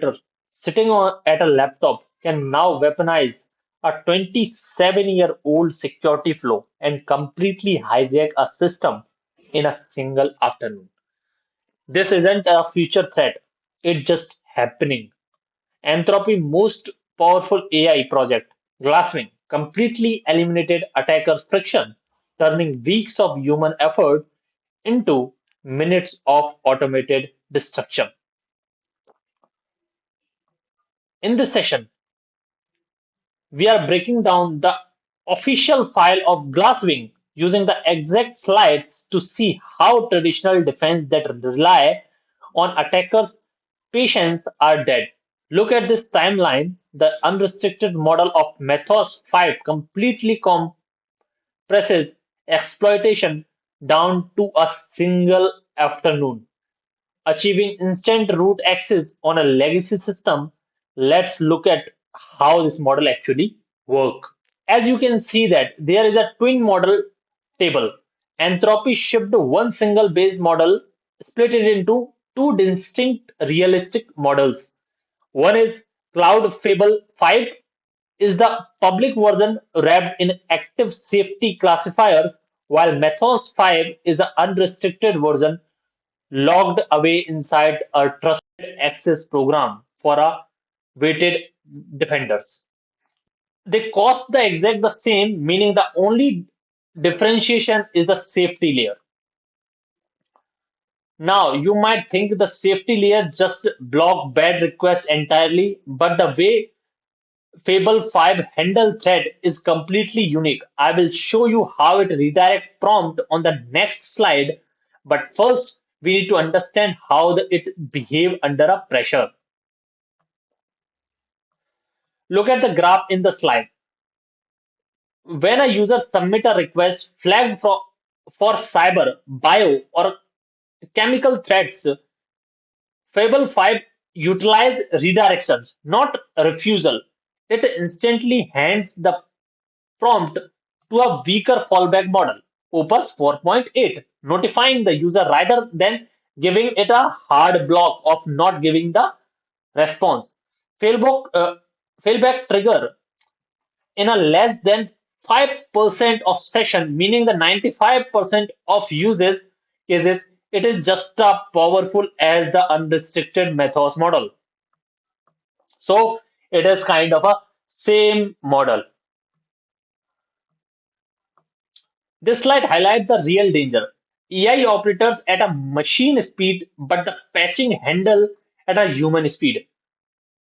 operator sitting at a laptop can now weaponize a 27-year-old security flaw and completely hijack a system in a single afternoon. This isn't a future threat, it's just happening. Anthropy's most powerful AI project, Glasswing, completely eliminated attackers' friction, turning weeks of human effort into minutes of automated destruction. In this session, we are breaking down the official file of Glasswing using the exact slides to see how traditional defense that rely on attackers' patience are dead. Look at this timeline. The unrestricted model of Mythos 5 completely compresses exploitation down to a single afternoon, achieving instant root access on a legacy system. Let's look at how this model actually works. As you can see that there is a twin model table. Entropy shipped one single based model, split it into two distinct realistic models. One is Cloud Fable 5 is the public version wrapped in active safety classifiers, while Mythos 5 is the unrestricted version locked away inside a trusted access program for a weighted defenders. They cost the exact the same, meaning the only differentiation is the safety layer. Now, you might think the safety layer just block bad requests entirely, but the way Fable 5 handle thread is completely unique. I will show you how it redirect prompt on the next slide, but first we need to understand how it behave under a pressure. Look at the graph in the slide. When a user submit a request flagged for cyber, bio, or chemical threats, Fable 5 utilize redirections, not refusal. It instantly hands the prompt to a weaker fallback model, Opus 4.8, notifying the user rather than giving it a hard block of not giving the response. Failback, uh, failback trigger in a less than 5% of session, meaning the 95% of uses cases, it is just as powerful as the unrestricted methods model. So it is kind of a same model. This slide highlights the real danger. AI operators at a machine speed, but the patching handle at a human speed.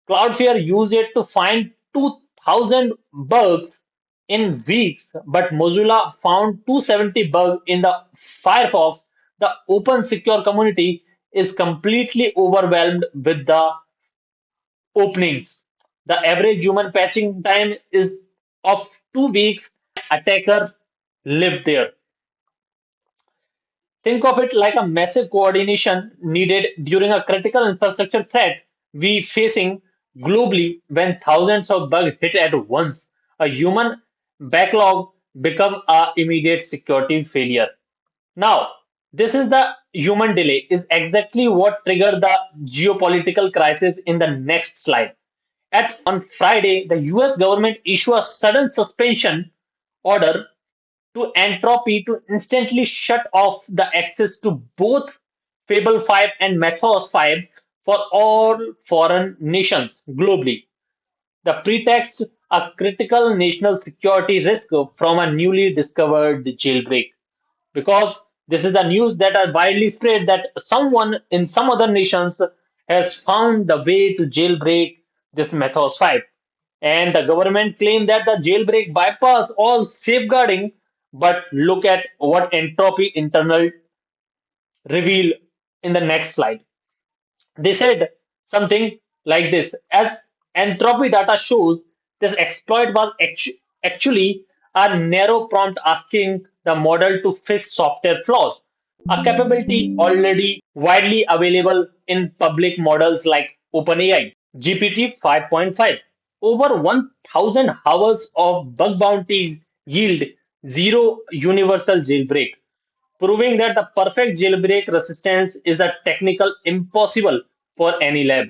Cloudflare used it to find 2,000 bugs in weeks, but Mozilla found 270 bugs in the Firefox. The open secure community is completely overwhelmed with the openings. The average human patching time is of 2 weeks. Attackers live there. Think of it like a massive coordination needed during a critical infrastructure threat we facing globally when thousands of bugs hit at once. A human backlog become a immediate security failure. Now, this is the human delay is exactly what triggered the geopolitical crisis in the next slide. On Friday, the US government issued a sudden suspension order to Entropy to instantly shut off the access to both Fable 5 and Mythos 5 for all foreign nations globally. The pretext a critical national security risk from a newly discovered jailbreak. Because this is the news that are widely spread that someone in some other nations has found the way to jailbreak this Mythos 5. And the government claimed that the jailbreak bypassed all safeguarding, but look at what entropy internal reveal in the next slide. They said something like this: as entropy data shows, this exploit was actually a narrow prompt asking the model to fix software flaws, a capability already widely available in public models like OpenAI. GPT 5.5. Over 1,000 hours of bug bounties yield zero universal jailbreak, proving that the perfect jailbreak resistance is a technical impossible for any lab.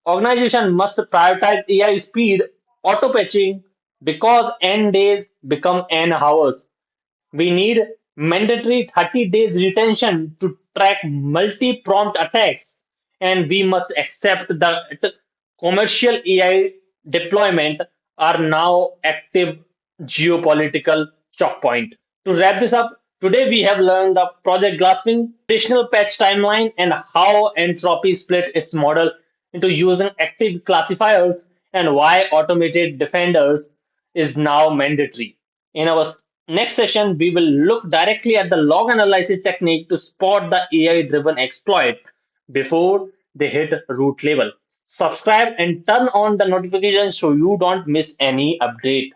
Organization must prioritize AI speed, auto patching, because N days become N hours. We need mandatory 30 days retention to track multi-prompt attacks, and we must accept that commercial AI deployment are now active geopolitical choke point. To wrap this up, today we have learned the Project Glasswing traditional patch timeline and how Entropy split its model into using active classifiers and why automated defenders is now mandatory. In our next session, we will look directly at the log analysis technique to spot the AI driven exploit before they hit root level. Subscribe and turn on the notifications so you don't miss any update.